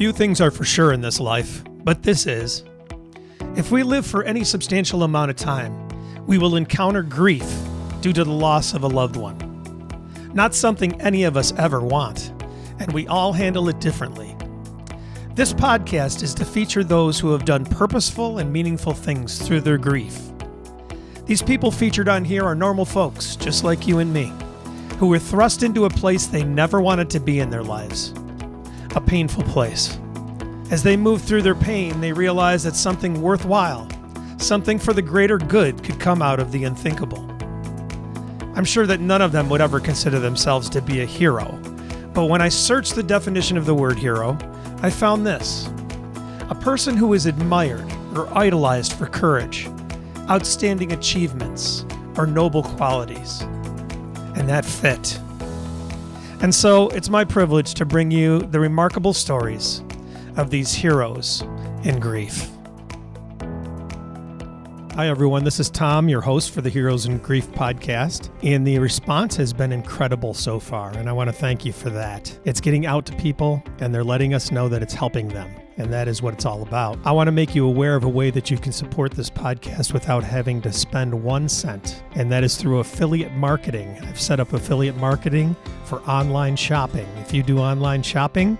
Few things are for sure in this life, but this is. If we live for any substantial amount of time, we will encounter grief due to the loss of a loved one. Not something any of us ever want, and we all handle it differently. This podcast is to feature those who have done purposeful and meaningful things through their grief. These people featured on here are normal folks, just like you and me, who were thrust into a place they never wanted to be in their lives. A painful place. As they move through their pain, they realize that something worthwhile, something for the greater good could come out of the unthinkable. I'm sure that none of them would ever consider themselves to be a hero, but when I searched the definition of the word hero, I found this: a person who is admired or idolized for courage, outstanding achievements, or noble qualities. And that fit. And so it's my privilege to bring you the remarkable stories of these heroes in grief. Hi, everyone. This is Tom, your host for the Heroes in Grief podcast, and the response has been incredible so far, and I want to thank you for that. It's getting out to people, and they're letting us know that it's helping them, and that is what it's all about. I want to make you aware of a way that you can support this podcast without having to spend 1 cent, and that is through affiliate marketing. I've set up affiliate marketing for online shopping. If you do online shopping,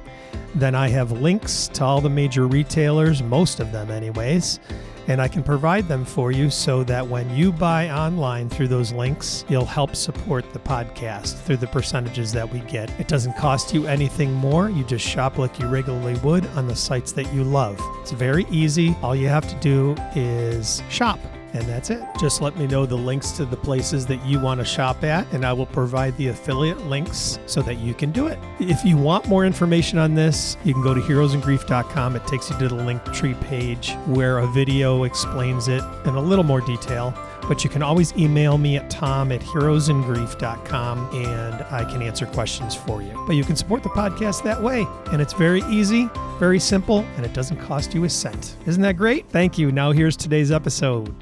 then I have links to all the major retailers, most of them anyways, and I can provide them for you so that when you buy online through those links, you'll help support the podcast through the percentages that we get. It doesn't cost you anything more. You just shop like you regularly would on the sites that you love. It's very easy. All you have to do is shop. And that's it. Just let me know the links to the places that you want to shop at, and I will provide the affiliate links so that you can do it. If you want more information on this, you can go to heroesandgrief.com. It takes you to the Linktree page where a video explains it in a little more detail. But you can always email me at tom@heroesandgrief.com, and I can answer questions for you. But you can support the podcast that way, and it's very easy, very simple, and it doesn't cost you a cent. Isn't that great? Thank you. Now here's today's episode.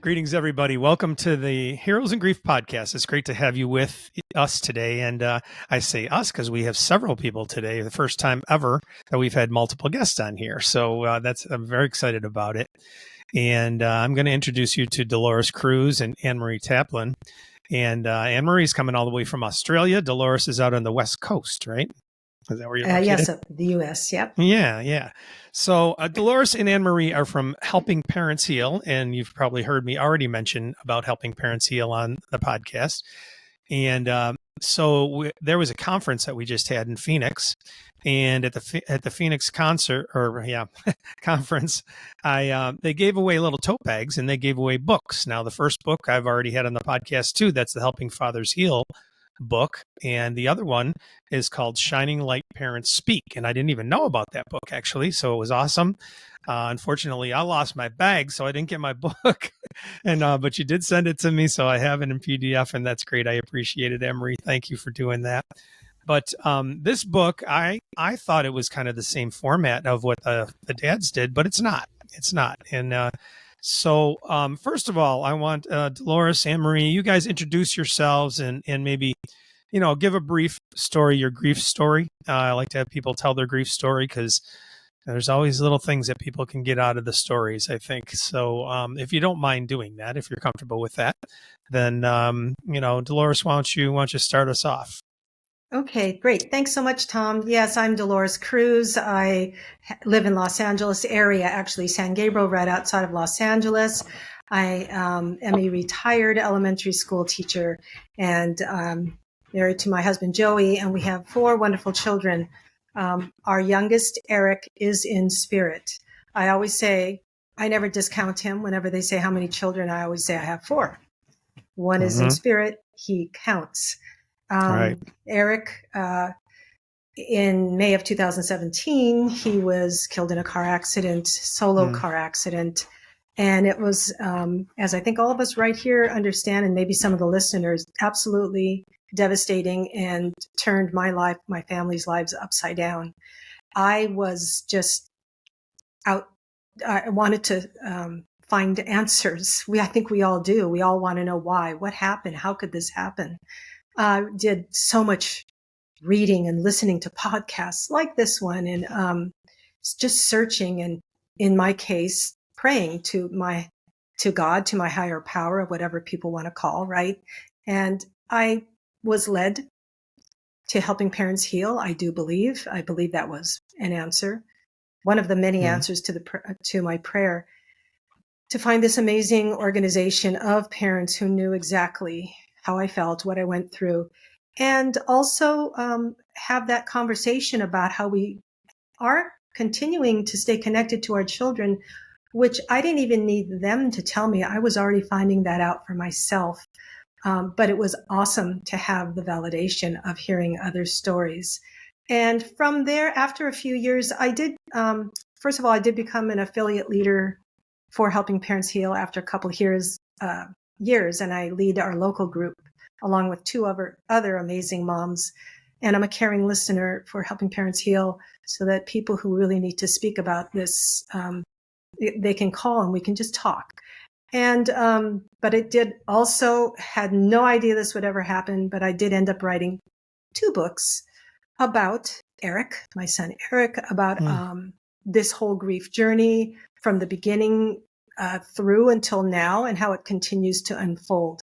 Greetings, everybody. Welcome to the Heroes in Grief podcast. It's great to have you with us today. And I say us because we have several people today, the first time ever that we've had multiple guests on here. So I'm very excited about it. And I'm going to introduce you to Dolores Cruz and Anne-marie Taplin. And Anne-marie is coming all the way from Australia. Dolores is out on the West Coast, right? Is that where you're located? Yes, the U.S., yep. Yeah. So Dolores and Anne-marie are from Helping Parents Heal, and you've probably heard me already mention about Helping Parents Heal on the podcast. And there was a conference that we just had in Phoenix, and at the Phoenix conference, they gave away little tote bags, and they gave away books. Now, the first book I've already had on the podcast too. That's the Helping Fathers Heal book, and the other one is called Shining Light Parents Speak, and I didn't even know about that book actually, so it was awesome. Unfortunately, I lost my bag, so I didn't get my book, and but you did send it to me, so I have it in PDF, and that's great. I appreciate it, Anne-marie. Thank you for doing that. But this book, I thought it was kind of the same format of what the dads did, but it's not. And So first of all, I want Dolores, Anne-marie, you guys introduce yourselves and maybe, give a brief story, your grief story. I like to have people tell their grief story because there's always little things that people can get out of the stories, I think. So if you don't mind doing that, if you're comfortable with that, then, Dolores, why don't you start us off? Okay, great. Thanks so much, Tom. Yes, I'm Dolores Cruz. I live in Los Angeles area, actually San Gabriel, right outside of Los Angeles. I am a retired elementary school teacher and married to my husband, Joey, and we have 4 wonderful children. Our youngest, Eric, is in spirit. I always say, I never discount him. Whenever they say how many children, I always say I have 4. One is in spirit. He counts. Right. Eric, in May of 2017, he was killed in a car accident, car accident. And it was, as I think all of us right here understand, and maybe some of the listeners, absolutely devastating and turned my life, my family's lives upside down. I was just out. I wanted to find answers. I think we all do. We all want to know why. What happened? How could this happen? Did so much reading and listening to podcasts like this one, and just searching, and in my case, praying to God, to my higher power, whatever people want to call, right? And I was led to Helping Parents Heal. I believe that was an answer, one of the many answers to my prayer, to find this amazing organization of parents who knew exactly how I felt, what I went through, and also have that conversation about how we are continuing to stay connected to our children, which I didn't even need them to tell me. I was already finding that out for myself. But it was awesome to have the validation of hearing other stories. And from there, after a few years, I did, first of all, I did become an affiliate leader for Helping Parents Heal after a couple of years, and I lead our local group along with two other amazing moms. And I'm a caring listener for Helping Parents Heal, so that people who really need to speak about this, they can call and we can just talk. And, but it did also, had no idea this would ever happen, but I did end up writing 2 books about Eric, my son Eric, about this whole grief journey from the beginning through until now, and how it continues to unfold.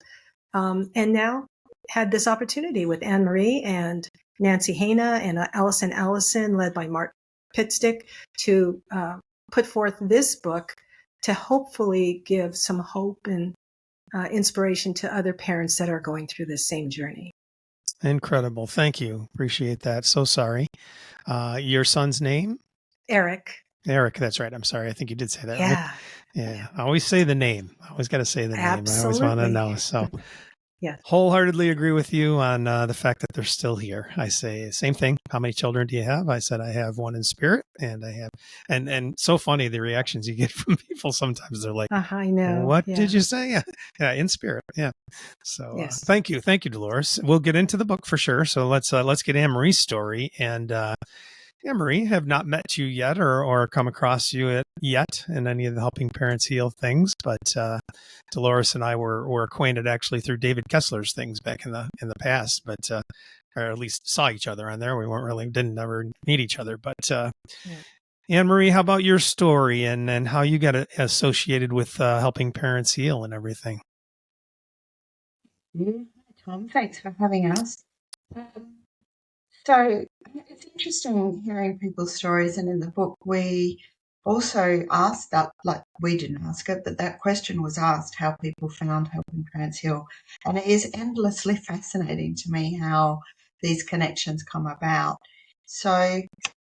And now had this opportunity with Anne-Marie and Nancy Hana and Allison, led by Mark Pitstick, to put forth this book to hopefully give some hope and inspiration to other parents that are going through this same journey. Incredible. Thank you. Appreciate that. So sorry. Your son's name? Eric. Eric, that's right. I'm sorry. I think you did say that, Yeah. right? Yeah. I always say the name. I always got to say the name. Absolutely. I always want to know. So yes. Wholeheartedly agree with you on the fact that they're still here. I say same thing. How many children do you have? I said I have one in spirit, and I have, and so funny the reactions you get from people. Sometimes they're like, I know. What did you say? Yeah, in spirit. Yeah. So yes. Thank you, Dolores. We'll get into the book for sure. So let's get Anne-Marie's story. And Anne-Marie, have not met you yet or come across you yet in any of the Helping Parents Heal things, but Dolores and I were acquainted actually through David Kessler's things back in the past, but or at least saw each other on there. We didn't ever meet each other, but Anne-Marie, how about your story and how you got associated with Helping Parents Heal and everything? Tom, thanks for having us. So it's interesting hearing people's stories, and in the book we also asked that, like we didn't ask it, but that question was asked, how people found Helping Parents Heal. And it is endlessly fascinating to me how these connections come about. So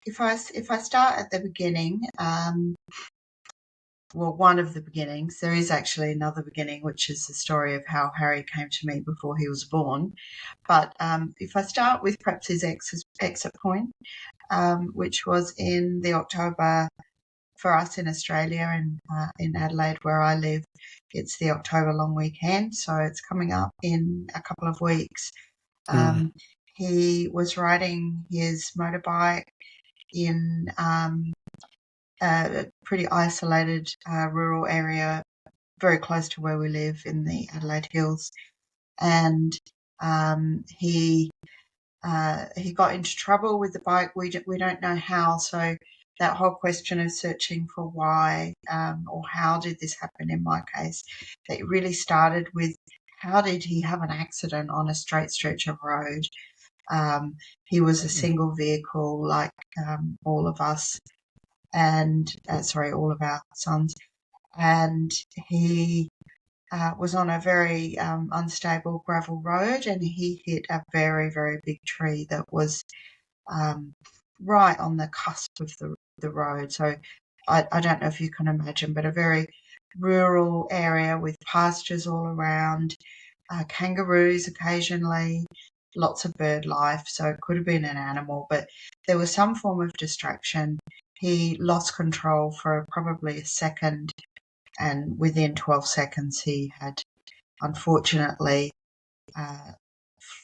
if I start at the beginning, well, one of the beginnings, there is actually another beginning, which is the story of how Harry came to me before he was born. But if I start with perhaps his exit point, which was in the October, for us in Australia and in Adelaide where I live, it's the October long weekend, so it's coming up in a couple of weeks. He was riding his motorbike in a pretty isolated rural area very close to where we live in the Adelaide Hills, and he got into trouble with the bike. We don't know how, so that whole question of searching for why or how did this happen in my case, it really started with how did he have an accident on a straight stretch of road. He was a single vehicle like all of us, and all of our sons, and he was on a very unstable gravel road, and he hit a very, very big tree that was right on the cusp of the road. So I don't know if you can imagine, but a very rural area with pastures all around, kangaroos occasionally, lots of bird life. So it could have been an animal, but there was some form of distraction. He lost control for probably a second, and within 12 seconds he had unfortunately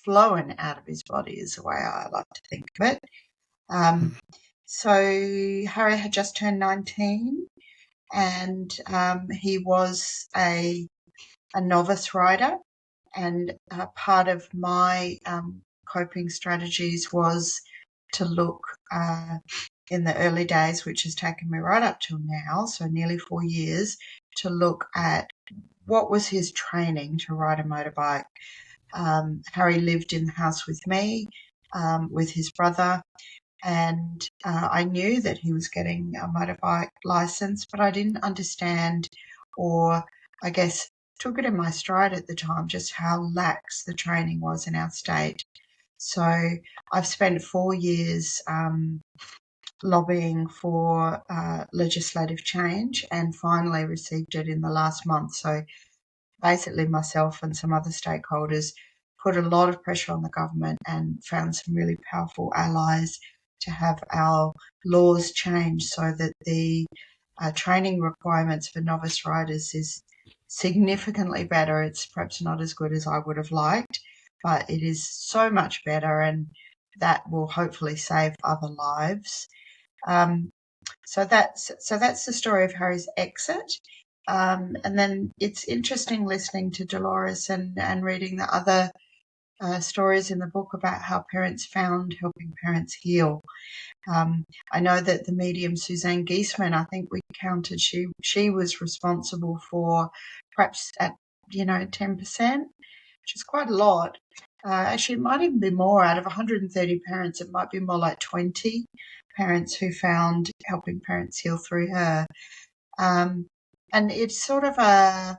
flown out of his body, is the way I like to think of it. So Harry had just turned 19, and he was a novice rider, and part of my coping strategies was to look in the early days, which has taken me right up till now, so nearly 4 years, to look at what was his training to ride a motorbike. Harry lived in the house with me, with his brother, and I knew that he was getting a motorbike license, but I didn't understand, or I guess took it in my stride at the time, just how lax the training was in our state. So I've spent 4 years lobbying for legislative change and finally received it in the last month. So basically myself and some other stakeholders put a lot of pressure on the government and found some really powerful allies to have our laws changed so that the training requirements for novice riders is significantly better. It's perhaps not as good as I would have liked, but it is so much better, and that will hopefully save other lives. So that's the story of Harry's exit. And then it's interesting listening to Dolores and reading the other stories in the book about how parents found Helping Parents Heal. I know that the medium Suzanne Giesman, I think we counted, she was responsible for perhaps at 10%, which is quite a lot. Actually, it might even be more. Out of 130 parents, it might be more like 20 parents who found Helping Parents Heal through her. And it's sort of a,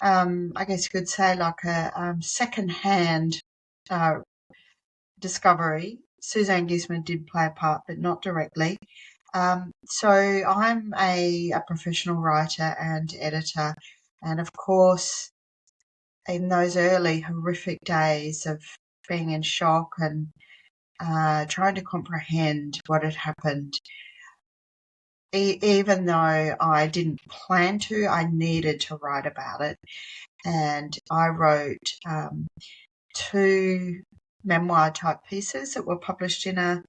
I guess you could say, like a second-hand discovery. Suzanne Giesman did play a part, but not directly. So I'm a professional writer and editor, and of course, in those early horrific days of being in shock and trying to comprehend what had happened, even though I didn't plan to, I needed to write about it. And I wrote 2 memoir-type pieces that were published on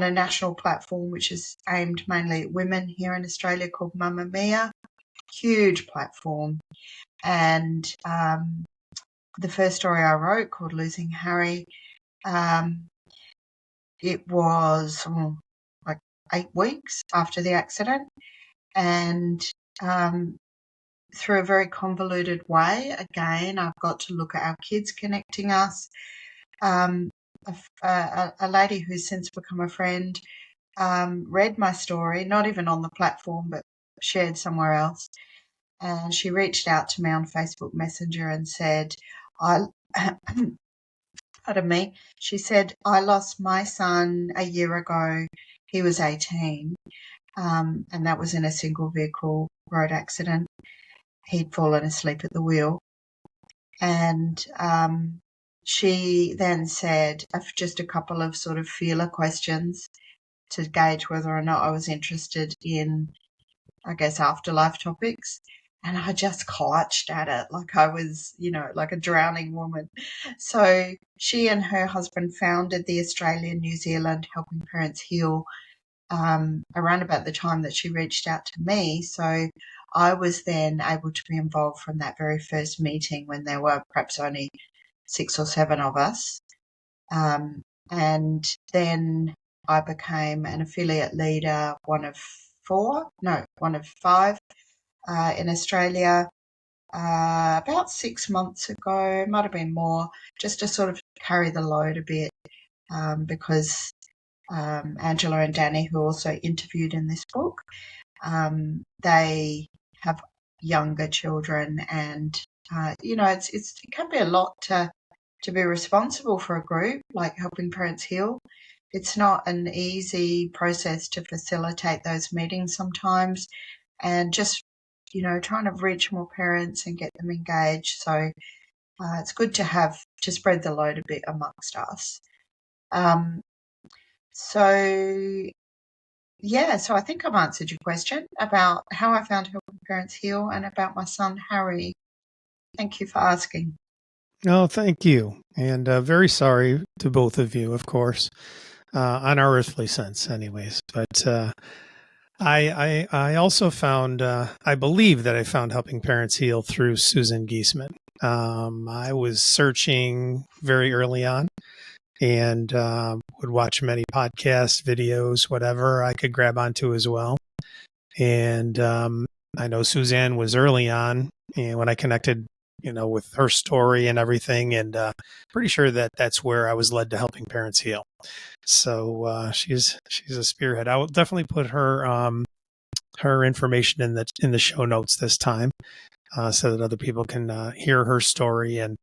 a national platform, which is aimed mainly at women here in Australia, called Mamma Mia. Huge platform. And the first story I wrote, called Losing Harry, it was like 8 weeks after the accident, and through a very convoluted way, again, I've got to look at our kids connecting us. A lady who's since become a friend read my story, not even on the platform, but shared somewhere else. And she reached out to me on Facebook Messenger and said, pardon me, she said, I lost my son a year ago. He was 18, and that was in a single vehicle road accident. He'd fallen asleep at the wheel. And she then said just a couple of sort of feeler questions to gauge whether or not I was interested in, I guess, afterlife topics. And I just clutched at it like I was, like a drowning woman. So she and her husband founded the Australian New Zealand Helping Parents Heal around about the time that she reached out to me. So I was then able to be involved from that very first meeting when there were perhaps only 6 or 7 of us. And then I became an affiliate leader, one of 5 in Australia about 6 months ago, might have been more, just to sort of carry the load a bit, because Angela and Danny, who also interviewed in this book, they have younger children, and it can be a lot to be responsible for a group like Helping Parents Heal. It's not an easy process to facilitate those meetings sometimes, and just trying to reach more parents and get them engaged. So it's good to spread the load a bit amongst us. So I think I've answered your question about how I found Helping Parents Heal and about my son, Harry. Thank you for asking. No, thank you. And very sorry to both of you, of course, on our earthly sense anyways. But I also found, I believe that I found Helping Parents Heal through Susan Giesman. I was searching very early on and would watch many podcasts, videos, whatever I could grab onto as well. And I know Suzanne was early on, and when I connected, with her story and everything, and pretty sure that that's where I was led to Helping Parents Heal. So she's a spearhead. I will definitely put her information in the show notes this time, so that other people can hear her story. And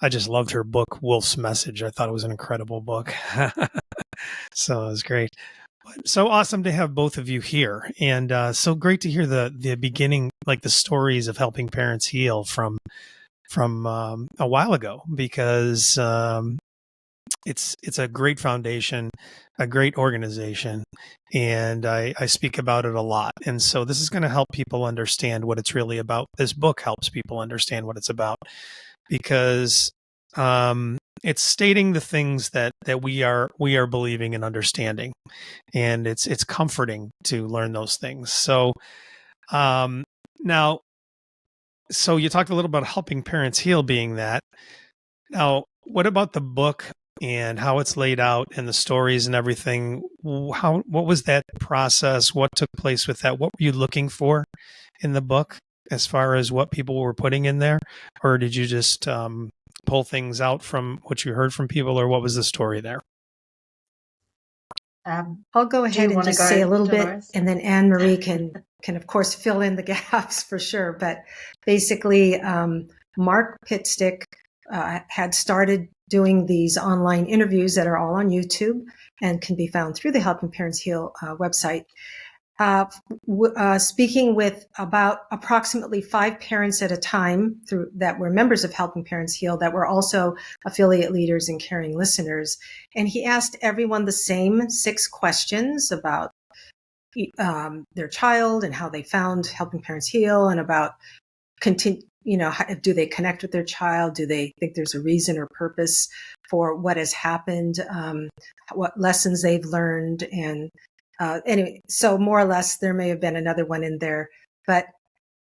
I just loved her book, Wolf's Message. I thought it was an incredible book. So it was great. So awesome to have both of you here, and so great to hear the beginning, like the stories of Helping Parents Heal from a while ago, because it's a great foundation, a great organization, and I speak about it a lot. And so this is going to help people understand what it's really about. This book helps people understand what it's about, because it's stating the things that we are believing and understanding, and it's comforting to learn those things. So now, so you talked a little about Helping Parents Heal being that. Now, what about the book and how it's laid out and the stories and everything? What was that process? What took place with that? What were you looking for in the book as far as what people were putting in there? Or did you just pull things out from what you heard from people, or what was the story there? I'll go ahead and just say a little Dolores? bit, and then Anne-Marie can of course fill in the gaps for sure. But basically, Mark Pitstick had started doing these online interviews that are all on YouTube and can be found through the Helping Parents Heal website. Speaking with about approximately 5 parents at a time that were members of Helping Parents Heal, that were also affiliate leaders and caring listeners. And he asked everyone the same 6 questions about their child and how they found Helping Parents Heal, and about do they connect with their child? Do they think there's a reason or purpose for what has happened? What lessons they've learned? And anyway, so more or less, there may have been another one in there, but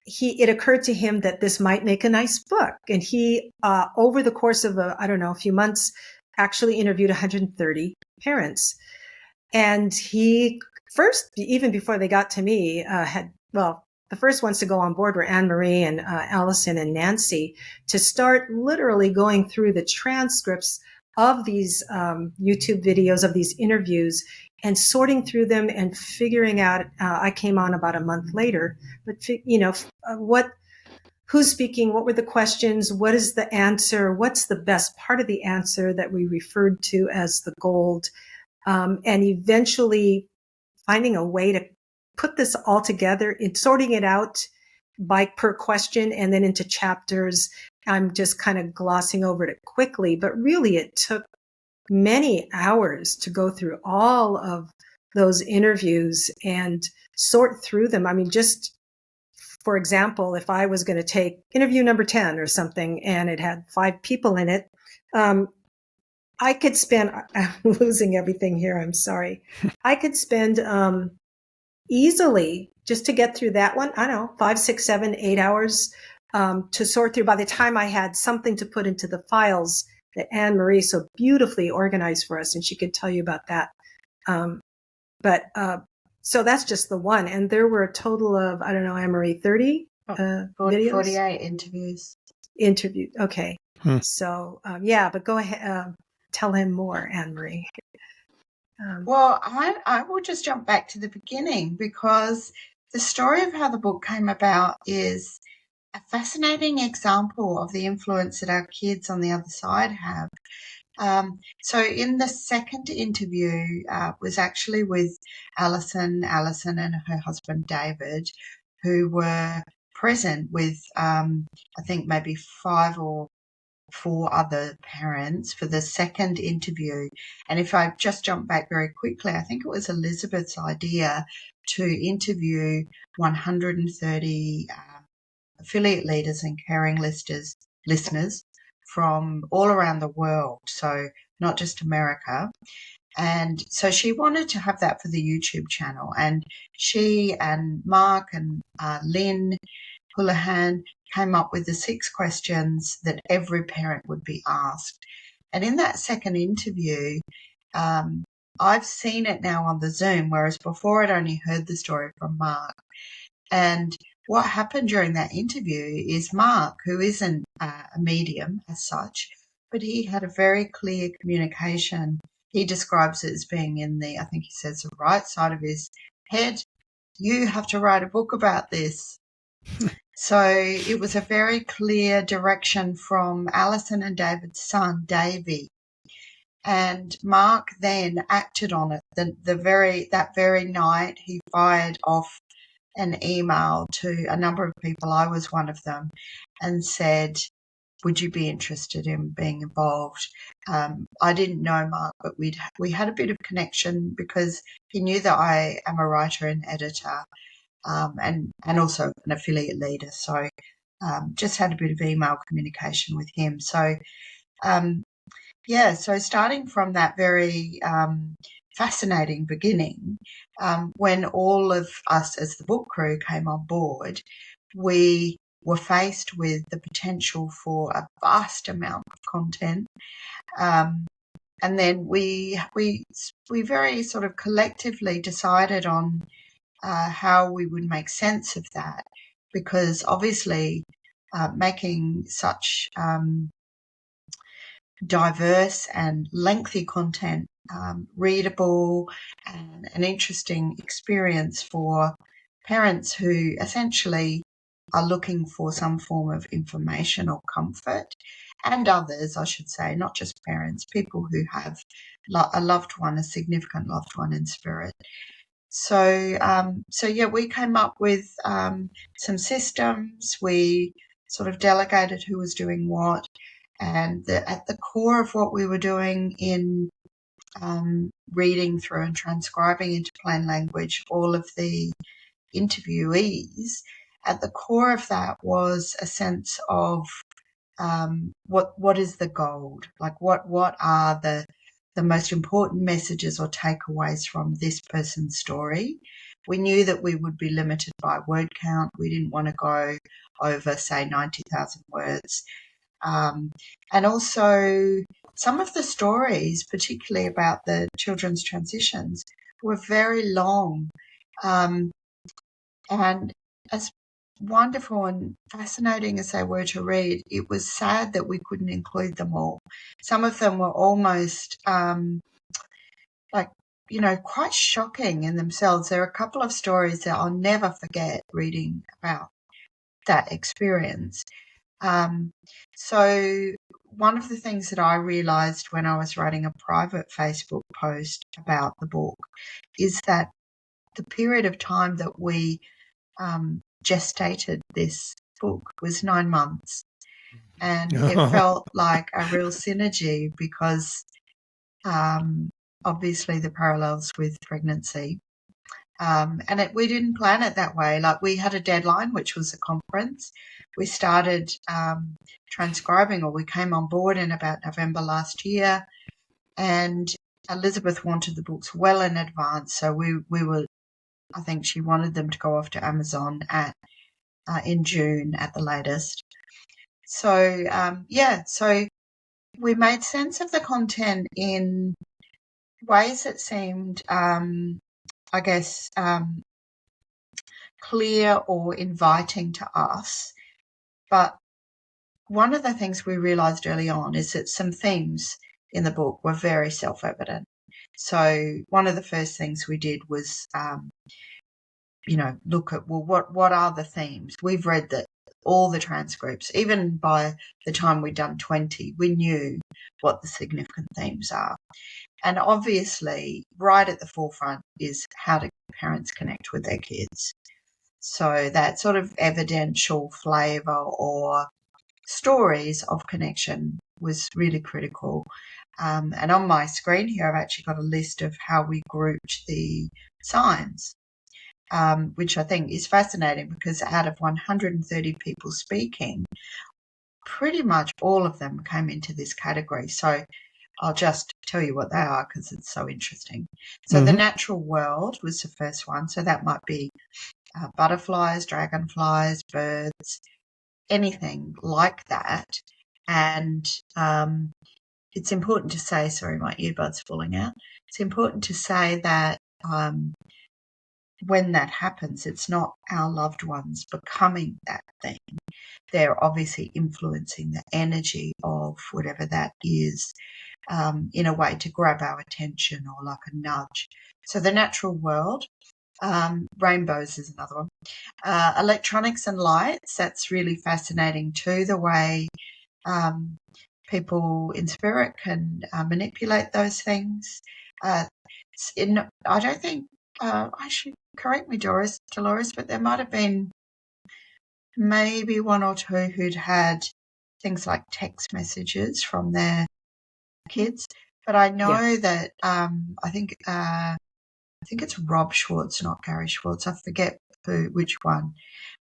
it occurred to him that this might make a nice book. And he, over the course of a few months, actually interviewed 130 parents. And he first, even before they got to me, the first ones to go on board were Anne-Marie and Allison and Nancy, to start literally going through the transcripts of these YouTube videos, of these interviews, and sorting through them and figuring out. I came on about a month later, but who's speaking? What were the questions? What is the answer? What's the best part of the answer that we referred to as the gold? And eventually finding a way to put this all together and sorting it out per question and then into chapters. I'm just kind of glossing over it quickly, but really it took many hours to go through all of those interviews and sort through them. I mean, just for example, if I was going to take interview number 10 or something and it had 5 people in it, I could spend, I'm losing everything here, I'm sorry. I could spend easily, just to get through that one, I don't know, 5, 6, 7, 8 hours to sort through. By the time I had something to put into the files that Anne-Marie so beautifully organized for us, and she could tell you about that. So that's just the one. And there were a total of, I don't know, Anne-Marie, 30 videos? 48 interviews. Interviewed, okay. So, but go ahead, tell him more, Anne-Marie. Well, I will just jump back to the beginning, because the story of how the book came about is a fascinating example of the influence that our kids on the other side have. So in the second interview was actually with Allison and her husband David, who were present with I think maybe 5 or 4 other parents for the second interview. And if I just jump back very quickly, I think it was Elizabeth's idea to interview 130 affiliate leaders and caring listeners from all around the world, so not just America. And so she wanted to have that for the YouTube channel. And she and Mark and Lynn Houlihan came up with the 6 questions that every parent would be asked. And in that second interview, I've seen it now on the Zoom, whereas before I'd only heard the story from Mark. And what happened during that interview is Mark, who isn't a medium as such, but he had a very clear communication. He describes it as being in the, I think he says, the right side of his head. You have to write a book about this. So it was a very clear direction from Alison and David's son, Davey. And Mark then acted on it. That very night, he fired off an email to a number of people. I was one of them, and said, would you be interested in being involved? I didn't know Mark, but we had a bit of connection because he knew that I am a writer and editor, and also an affiliate leader. So just had a bit of email communication with him. So so starting from that very fascinating beginning, when all of us as the book crew came on board, we were faced with the potential for a vast amount of content. And then we very sort of collectively decided on how we would make sense of that, because obviously making such diverse and lengthy content readable and an interesting experience for parents who essentially are looking for some form of information or comfort, and others, I should say, not just parents, people who have a loved one, a significant loved one in spirit. So we came up with some systems. We sort of delegated who was doing what, and at the core of what we were doing in reading through and transcribing into plain language all of the interviewees, at the core of that was a sense of what is the gold? Like what are the most important messages or takeaways from this person's story? We knew that we would be limited by word count. We didn't want to go over, say, 90,000 words. And also some of the stories, particularly about the children's transitions, were very long. And as wonderful and fascinating as they were to read, it was sad that we couldn't include them all. Some of them were almost quite shocking in themselves. There are a couple of stories that I'll never forget reading about that experience. So one of the things that I realised when I was writing a private Facebook post about the book is that the period of time that we gestated this book was 9 months. And it felt like a real synergy because obviously the parallels with pregnancy. And we didn't plan it that way. Like, we had a deadline, which was a conference. We started transcribing, or we came on board in about November last year. And Elizabeth wanted the books well in advance. So we were, I think she wanted them to go off to Amazon in June at the latest. So, so we made sense of the content in ways that seemed, clear or inviting to us. But one of the things we realised early on is that some themes in the book were very self-evident. So one of the first things we did was, look at, well, what are the themes? We've read all the transcripts. Even by the time we'd done 20, we knew what the significant themes are. And obviously, right at the forefront is how do parents connect with their kids. So that sort of evidential flavour or stories of connection was really critical. And on my screen here, I've actually got a list of how we grouped the signs, which I think is fascinating because out of 130 people speaking, pretty much all of them came into this category. So I'll just tell you what they are because it's so interesting. So the natural world was the first one. So that might be butterflies, dragonflies, birds, anything like that. And it's important to say, sorry, my earbud's falling out. It's important to say that when that happens, it's not our loved ones becoming that thing. They're obviously influencing the energy of whatever that is in a way to grab our attention or like a nudge. So the natural world, rainbows is another one. Electronics and lights, that's really fascinating too, the way people in spirit can manipulate those things. I don't think, actually, correct me, Dolores, but there might have been maybe one or two who'd had things like text messages from their kids. But I know that I think it's Rob Schwartz, not Gary Schwartz. I forget which one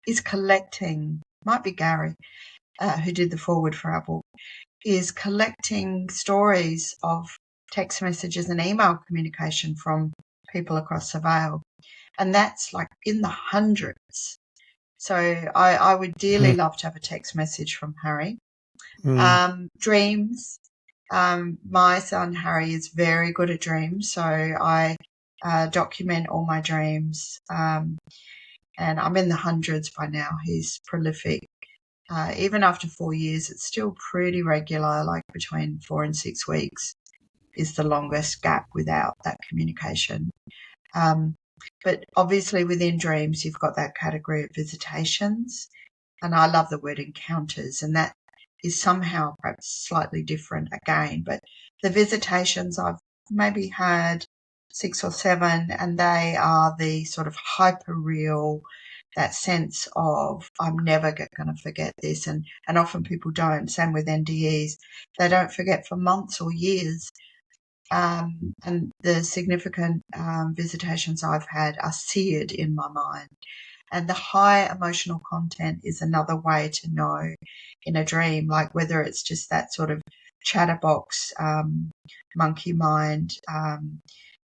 is collecting. Might be Gary, who did the foreword for our book, is collecting stories of text messages and email communication from people across the Vale. And that's like in the hundreds. So I would dearly love to have a text message from Harry. Dreams. My son Harry is very good at dreams. So I document all my dreams. And I'm in the hundreds by now. He's prolific. Even after 4 years, it's still pretty regular, like between 4 and 6 weeks is the longest gap without that communication. But obviously within dreams, you've got that category of visitations. And I love the word encounters, and that is somehow perhaps slightly different again. But the visitations, I've maybe had 6 or 7, and they are the sort of hyper real, that sense of I'm never going to forget this. And often people don't. Same with NDEs. They don't forget for months or years. And the significant visitations I've had are seared in my mind. And the high emotional content is another way to know in a dream, like whether it's just that sort of chatterbox, monkey mind,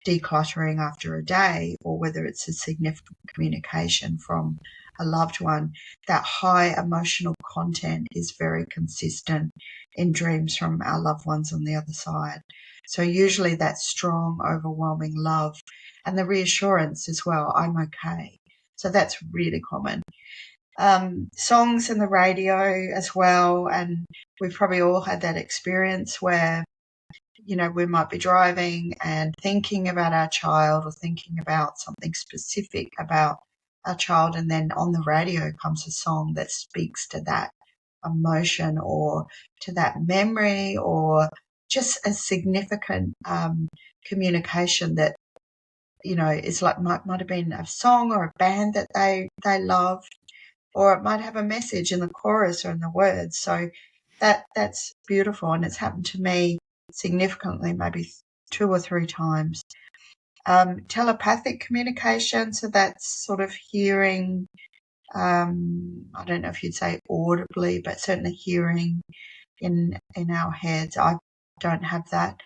decluttering after a day, or whether it's a significant communication from a loved one. That high emotional content is very consistent in dreams from our loved ones on the other side. So usually that strong, overwhelming love and the reassurance as well, I'm okay. So that's really common. Songs and the radio as well. And we've probably all had that experience where, you know, we might be driving and thinking about our child or thinking about something specific about our child. And then on the radio comes a song that speaks to that emotion or to that memory or just a significant communication that, you know, it's like might have been a song or a band that they loved, or it might have a message in the chorus or in the words. So that's beautiful, and it's happened to me significantly, maybe 2 or 3 times. Telepathic communication, so that's sort of hearing, I don't know if you'd say audibly, but certainly hearing in our heads. I don't have that.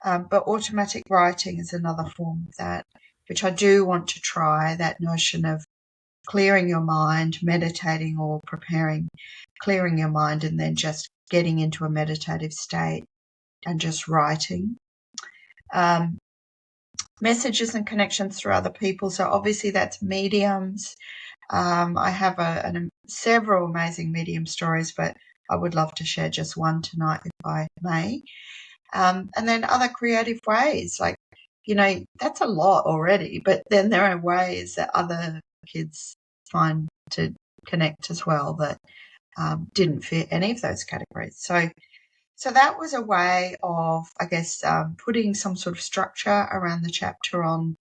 But automatic writing is another form of that, which I do want to try, that notion of clearing your mind, meditating or preparing, clearing your mind and then just getting into a meditative state and just writing. Messages and connections through other people. So obviously that's mediums. I have several amazing medium stories, but I would love to share just one tonight if I may. And then other creative ways, like, you know, that's a lot already, but then there are ways that other kids find to connect as well that didn't fit any of those categories. So that was a way of, I guess, putting some sort of structure around the chapter on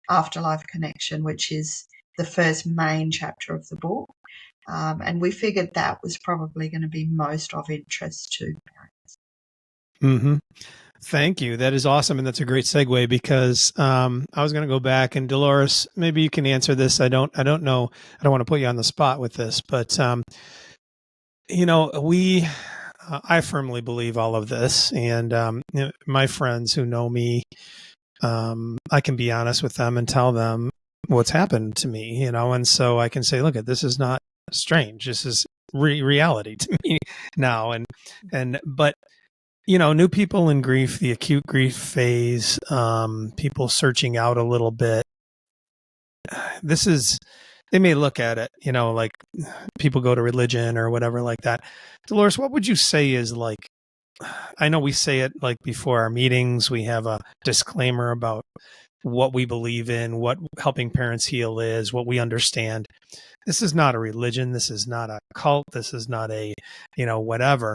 afterlife connection, which is the first main chapter of the book. And we figured that was probably going to be most of interest to parents. Mm-hmm. Thank you. That is awesome. And that's a great segue because I was going to go back, and Dolores, maybe you can answer this. I don't know. I don't want to put you on the spot with this, but, you know, I firmly believe all of this, and you know, my friends who know me, I can be honest with them and tell them what's happened to me, you know, and so I can say, look, this is not strange. This is reality to me now. But new people in grief, the acute grief phase, people searching out a little bit. They may look at it, like people go to religion or whatever like that. Dolores, what would you say is like, I know we say it like before our meetings, we have a disclaimer about what we believe in, what helping parents heal is, what we understand. This is not a religion. This is not a cult. This is not a, whatever.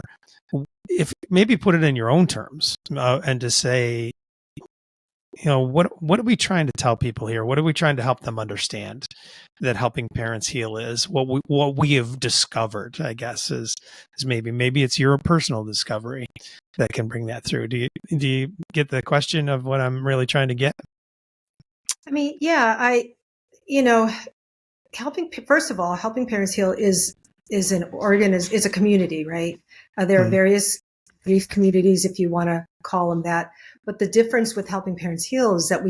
If maybe put it in your own terms and to say, what are we trying to tell people here? What are we trying to help them understand that helping parents heal is? What we have discovered, I guess, is maybe it's your personal discovery that can bring that through. Do you get the question of what I'm really trying to get? I mean, yeah, helping parents heal is a community, right? There are various grief communities, if you want to call them that. But the difference with helping parents heal is that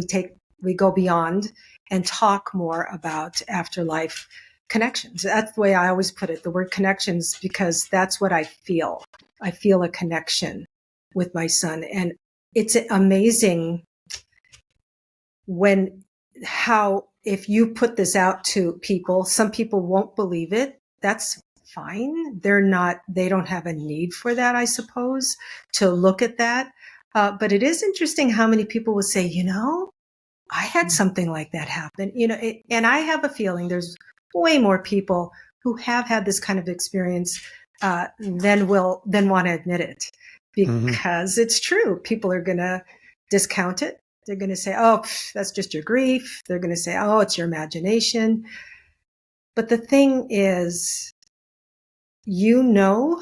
we go beyond and talk more about afterlife connections. That's the way I always put it, the word connections, because that's what I feel. I feel a connection with my son. And it's amazing if you put this out to people, some people won't believe it. That's fine. They don't have a need for that, I suppose, to look at that. But it is interesting how many people will say, I had something like that happen, and I have a feeling there's way more people who have had this kind of experience than want to admit it, because it's true. People are going to discount it. They're going to say, oh, that's just your grief. They're going to say, oh, it's your imagination. But the thing is, you know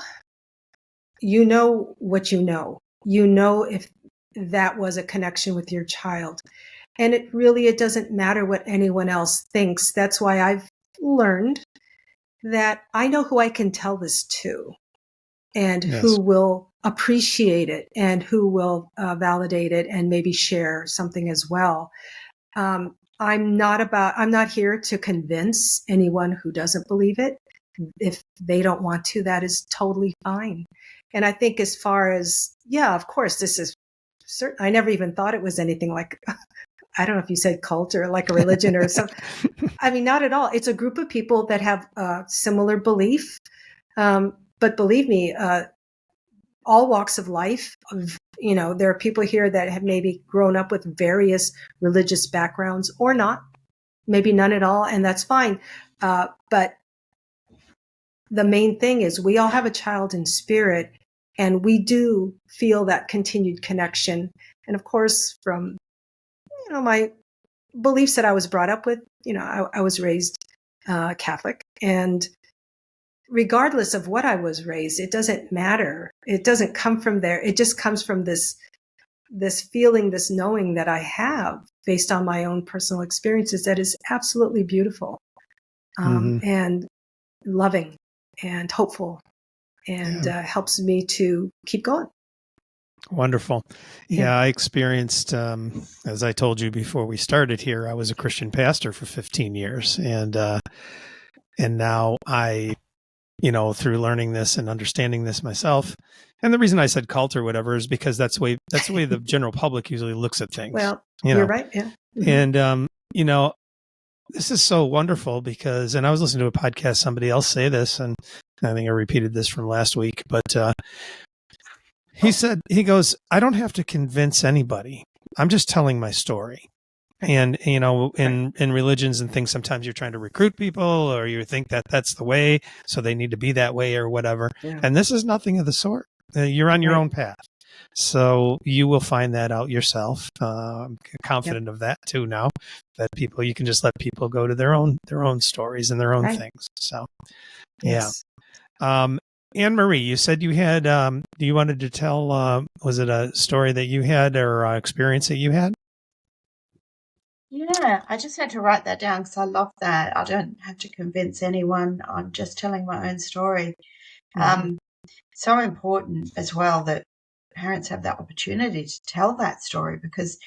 what you know. You know if that was a connection with your child. And it doesn't matter what anyone else thinks. That's why I've learned that I know who I can tell this to, and who will appreciate it, and who will validate it and maybe share something as well. I'm not here to convince anyone who doesn't believe it. If they don't want to, that is totally fine. And I think as far as, of course, this is certain. I never even thought it was anything like, I don't know if you said cult or like a religion or something. I mean, not at all. It's a group of people that have a similar belief. But believe me, all walks of life, there are people here that have maybe grown up with various religious backgrounds or not, maybe none at all, and that's fine. But the main thing is we all have a child in spirit, and we do feel that continued connection. And of course, from, my beliefs that I was brought up with, I was raised Catholic, and regardless of what I was raised, it doesn't matter. It doesn't come from there. It just comes from this feeling, this knowing that I have based on my own personal experiences that is absolutely beautiful, and loving and hopeful, and helps me to keep going. Wonderful. Yeah, I experienced, as I told you before we started here, I was a Christian pastor for 15 years. And now I, through learning this and understanding this myself, and the reason I said cult or whatever is because that's the way the general public usually looks at things. Well, you're right. Yeah. And, this is so wonderful because, and I was listening to a podcast, somebody else say this, and I think I repeated this from last week, but he goes, I don't have to convince anybody. I'm just telling my story. And, in religions and things, sometimes you're trying to recruit people, or you think that that's the way, so they need to be that way or whatever. Yeah. And this is nothing of the sort. You're on your own path. So you will find that out yourself. I'm confident of that too now, that you can just let people go to their own stories and their own things. So, yes. Anne-Marie, you said you had, you wanted to tell, was it a story that you had or experience that you had? Yeah, I just had to write that down because I love that. I don't have to convince anyone. I'm just telling my own story. So important as well that parents have that opportunity to tell that story, because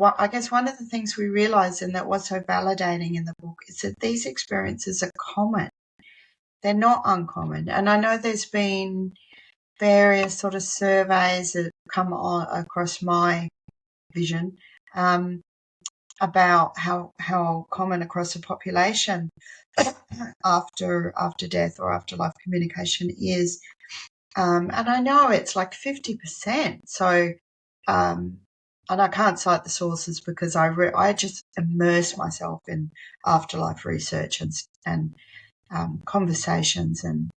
I guess one of the things we realize, and that was so validating in the book, is that these experiences are common. They're not uncommon. And I know there's been various sort of surveys that come on across my vision about how common across the population after death or afterlife communication is. And I know it's like 50%. So, and I can't cite the sources because I just immerse myself in afterlife research and conversations and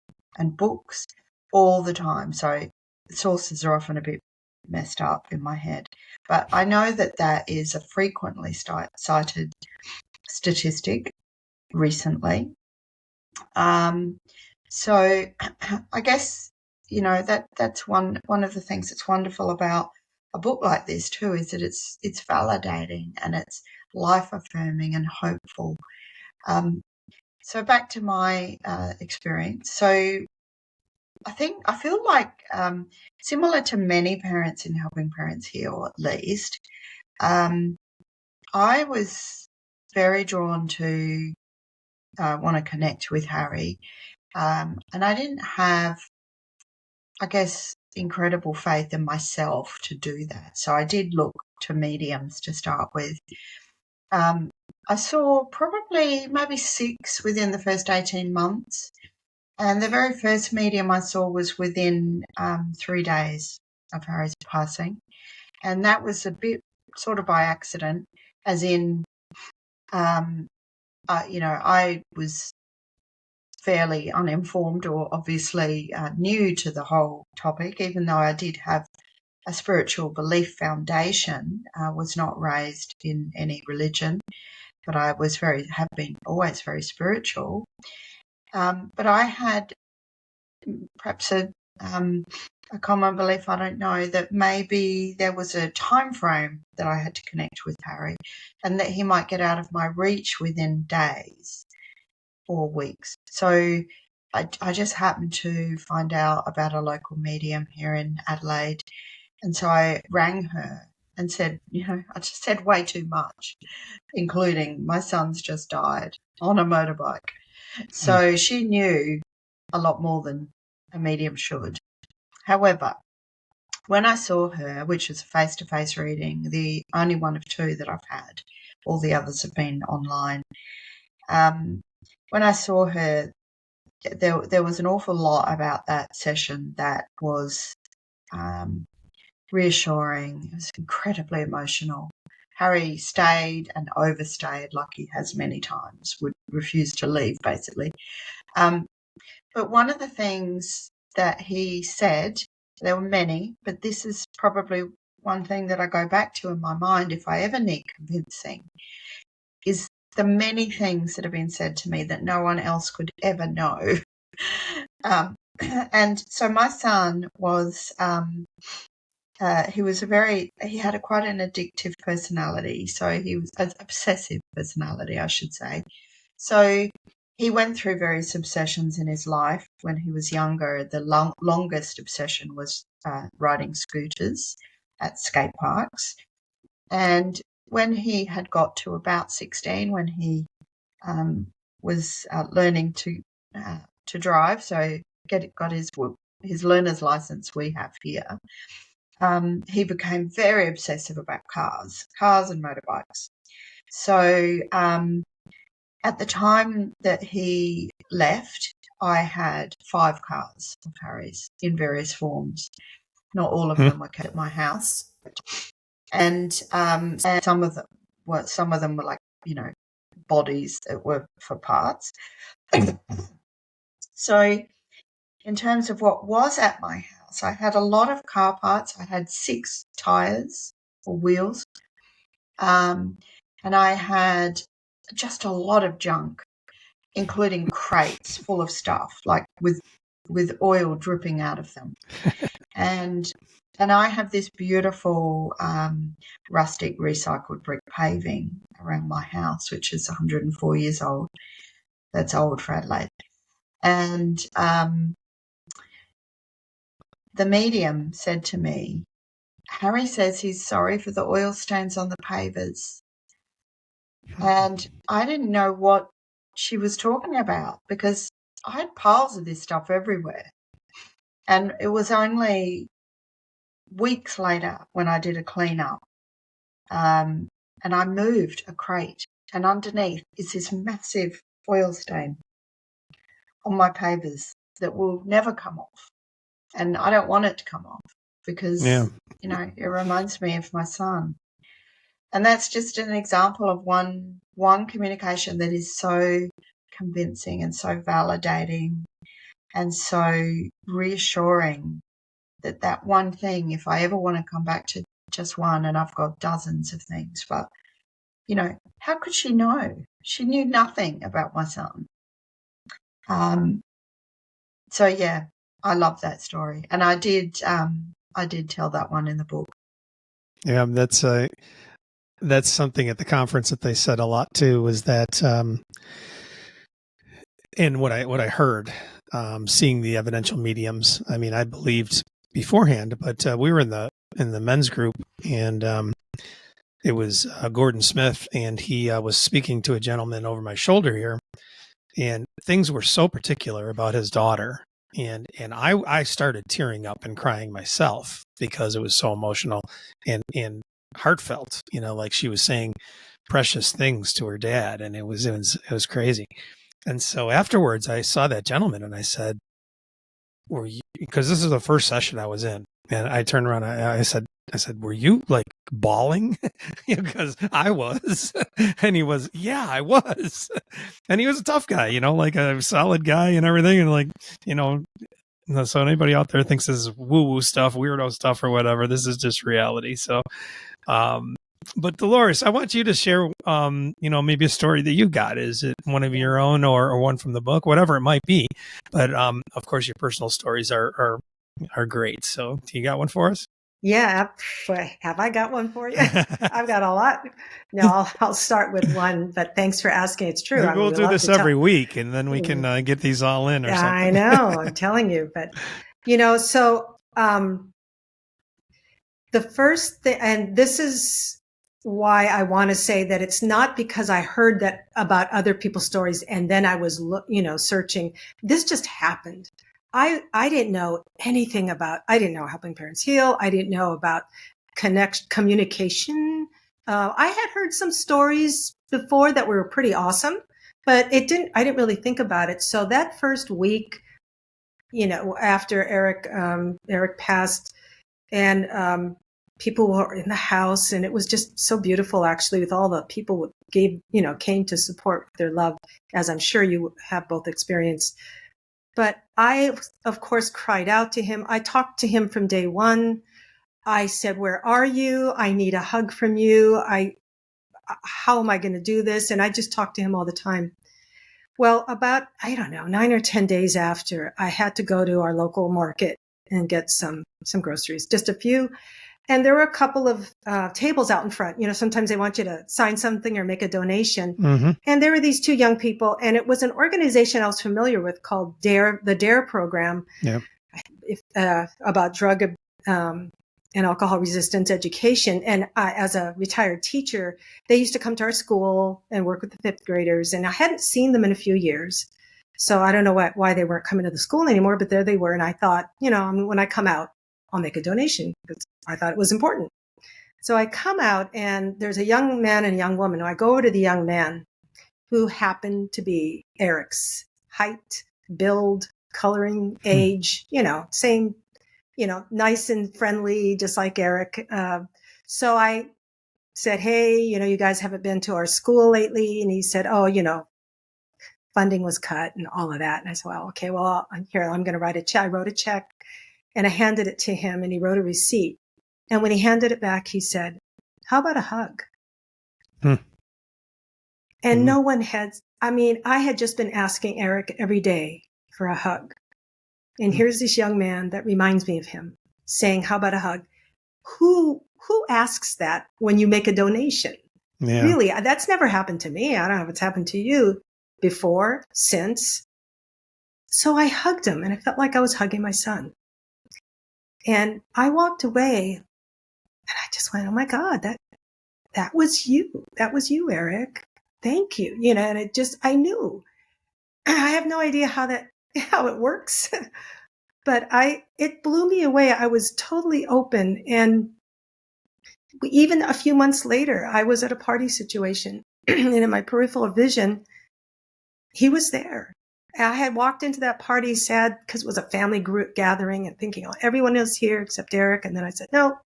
books all the time. So sources are often a bit messed up in my head. But I know that is a frequently cited statistic recently. So I guess, that's one of the things that's wonderful about a book like this too, is that it's validating and it's life affirming and hopeful. So back to my experience. So I feel like similar to many parents in Helping Parents Heal, at least, I was very drawn to want to connect with Harry. And I didn't have, I guess, incredible faith in myself to do that. So I did look to mediums to start with. I saw probably maybe 6 within the first 18 months. And the very first medium I saw was within 3 days of Harry's passing. And that was a bit sort of by accident, as in, I was fairly uninformed or obviously new to the whole topic, even though I did have a spiritual belief foundation, was not raised in any religion, but I have been always very spiritual. But I had perhaps a common belief, I don't know, that maybe there was a time frame that I had to connect with Harry and that he might get out of my reach within days or weeks. So I just happened to find out about a local medium here in Adelaide. And so I rang her and said, I just said way too much, including my son's just died on a motorbike. So she knew a lot more than a medium should. However, when I saw her, which was a face-to-face reading, the only one of 2 that I've had, all the others have been online. When I saw her, there was an awful lot about that session that was reassuring. It was incredibly emotional. Harry stayed and overstayed like he has many times, would refuse to leave, basically. But one of the things that he said, there were many, but this is probably one thing that I go back to in my mind if I ever need convincing, is the many things that have been said to me that no one else could ever know. And so my son was, he had quite an addictive personality. So he was an obsessive personality, I should say. So he went through various obsessions in his life when he was younger. The longest obsession was riding scooters at skate parks. And when he had got to about 16, when he was learning to drive, so got his learner's license we have here, he became very obsessive about cars and motorbikes. So at the time that he left, I had 5 cars of Harry's in various forms. Not all of them were kept at my house, and some of them were like bodies that were for parts. So in terms of what was at my house, I had a lot of car parts. I had 6 tires or wheels, and I had just a lot of junk, including crates full of stuff, like with oil dripping out of them. And I have this beautiful rustic recycled brick paving around my house, which is 104 years old. That's old for Adelaide. And the medium said to me, Harry says he's sorry for the oil stains on the pavers. And I didn't know what she was talking about because I had piles of this stuff everywhere. And it was only weeks later when I did a clean-up, and I moved a crate, and underneath is this massive oil stain on my pavers that will never come off. And I don't want it to come off because, it reminds me of my son. And that's just an example of one communication that is so convincing and so validating and so reassuring that one thing, if I ever want to come back to just one, and I've got dozens of things, but, how could she know? She knew nothing about my son. So, yeah, I love that story. And I did tell that one in the book. Yeah, that's something at the conference that they said a lot too, was that, and what I heard, seeing the evidential mediums. I mean, I believed beforehand, but we were in the men's group, and it was Gordon Smith, and he was speaking to a gentleman over my shoulder here, and things were so particular about his daughter. And I started tearing up and crying myself because it was so emotional and heartfelt, like she was saying precious things to her dad, and it was crazy. And so afterwards I saw that gentleman and I said, were you, because this is the first session I was in, and I turned around, I said, were you like bawling? Because I was. And he was, yeah, I was. And he was a tough guy, like a solid guy and everything. And like, so anybody out there thinks this is woo-woo stuff, weirdo stuff or whatever, this is just reality. So, but Dolores, I want you to share, maybe a story that you got. Is it one of your own or one from the book, whatever it might be. But of course, your personal stories are great. So, do you got one for us? Yeah, have I got one for you? I've got a lot. No, I'll start with one, but thanks for asking. It's true. Maybe we'll do this every week, and then we can get these all in or something. I know, I'm telling you. But, so the first thing, and this is why I want to say that it's not because I heard that about other people's stories and then I was, searching. This just happened. I didn't know anything about, I didn't know Helping Parents Heal. I didn't know about communication. I had heard some stories before that were pretty awesome, but I didn't really think about it. So that first week, after Eric passed, and people were in the house, and it was just so beautiful, actually, with all the people came to support their love, as I'm sure you have both experienced. But I, of course, cried out to him. I talked to him from day one. I said, where are you? I need a hug from you. How am I going to do this? And I just talked to him all the time. Well, about, 9 or 10 days after, I had to go to our local market and get some groceries, just a few. And there were a couple of tables out in front. Sometimes they want you to sign something or make a donation. Mm-hmm. And there were these two young people, and it was an organization I was familiar with called the DARE program, about drug and alcohol resistance education. And as a retired teacher, they used to come to our school and work with the fifth graders. And I hadn't seen them in a few years. So I don't know why they weren't coming to the school anymore, but there they were. And I thought, when I come out, I'll make a donation because I thought it was important. So I come out, and there's a young man and a young woman. I go over to the young man, who happened to be Eric's height, build, coloring, age, same, nice and friendly, just like Eric. So I said, hey, you guys haven't been to our school lately. And he said, oh, funding was cut and all of that. And I said, well, okay, well, here, I'm going to write a check. I wrote a check. And I handed it to him, and he wrote a receipt. And when he handed it back, he said, how about a hug? And no one had, I had just been asking Eric every day for a hug. And here's this young man that reminds me of him saying, how about a hug? Who asks that when you make a donation? Yeah. Really, that's never happened to me. I don't know if it's happened to you before, since. So I hugged him, and I felt like I was hugging my son. And I walked away, and I just went, oh my God, that was you. That was you, Eric. Thank you. And it just, I knew. I have no idea how it works. but it blew me away. I was totally open. And even a few months later, I was at a party situation and in my peripheral vision, he was there. I had walked into that party sad because it was a family group gathering and thinking, oh, everyone is here except Eric. And then I said, no,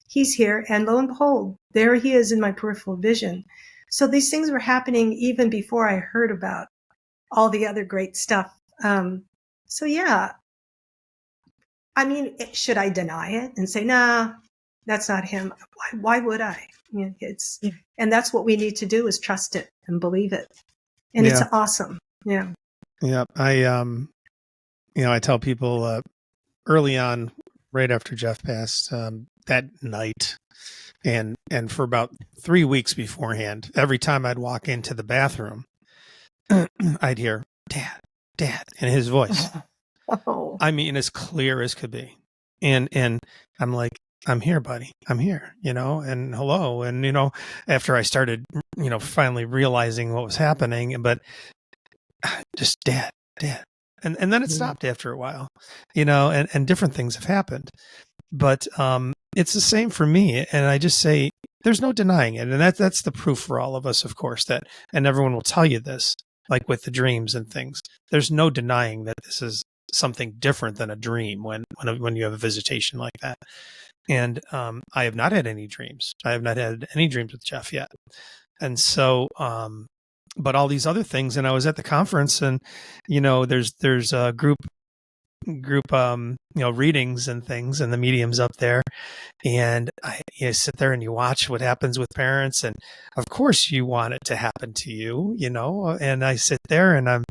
he's here. And lo and behold, there he is in my peripheral vision. So these things were happening even before I heard about all the other great stuff. So yeah, I mean, should I deny it and say, nah, that's not him? Why would I? You know, and that's what we need to do is trust it and believe it. And it's awesome. Yeah. Yeah. I tell people early on, right after Jeff passed, that night, and for about 3 weeks beforehand, every time I'd walk into the bathroom, I'd hear "Dad, Dad" in his voice. Oh. I mean, as clear as could be, and I'm like, I'm here, buddy. I'm here, and hello. And, after I started, finally realizing what was happening, but just Dad. And then it stopped after a while, and different things have happened. But it's the same for me. And I just say, there's no denying it. And that's the proof for all of us, of course, and everyone will tell you this, like with the dreams and things. There's no denying that this is something different than a dream when you have a visitation like that. And I have not had any dreams. I have not had any dreams with Jeff yet. And so, but all these other things, and I was at the conference, and there's a group readings and things, and the medium's up there, and you sit there and you watch what happens with parents, and of course you want it to happen to you, and I sit there and I'm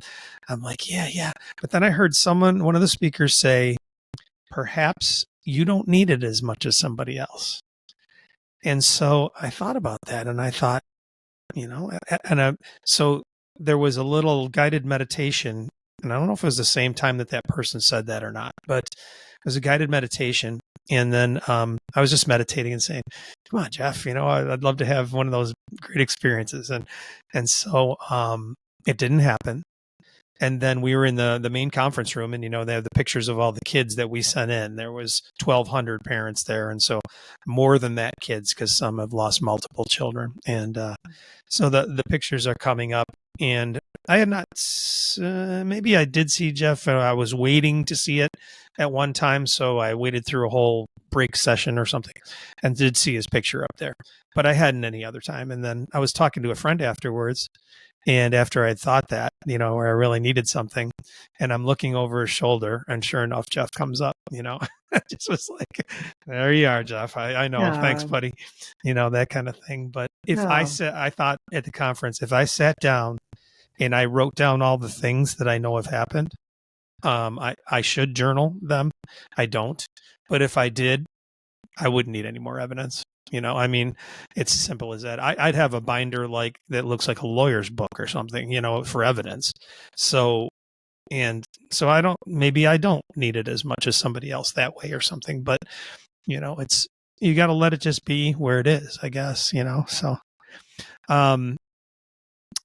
like, yeah, but then I heard one of the speakers say, perhaps you don't need it as much as somebody else. And so I thought about that, and I thought, so there was a little guided meditation, and I don't know if it was the same time that person said that or not, but it was a guided meditation. And then I was just meditating and saying, come on, Jeff, I'd love to have one of those great experiences. And so it didn't happen. And then we were in the main conference room, and, they have the pictures of all the kids that we sent in. There was 1,200 parents there. And so more than that kids, because some have lost multiple children. And so the pictures are coming up, and I had not, maybe I did see Jeff, and I was waiting to see it at one time. So I waited through a whole break session or something and did see his picture up there, but I hadn't any other time. And then I was talking to a friend afterwards. And after I'd thought that, where I really needed something, and I'm looking over his shoulder, and sure enough, Jeff comes up, I just was like, there you are, Jeff. I know. Thanks, buddy. That kind of thing. But I thought at the conference, if I sat down and I wrote down all the things that I know have happened, I should journal them. I don't. But if I did, I wouldn't need any more evidence. I mean, it's as simple as that. I'd have a binder that looks like a lawyer's book or something, for evidence. So I don't need it as much as somebody else that way or something, but it's, you got to let it just be where it is, I guess, so,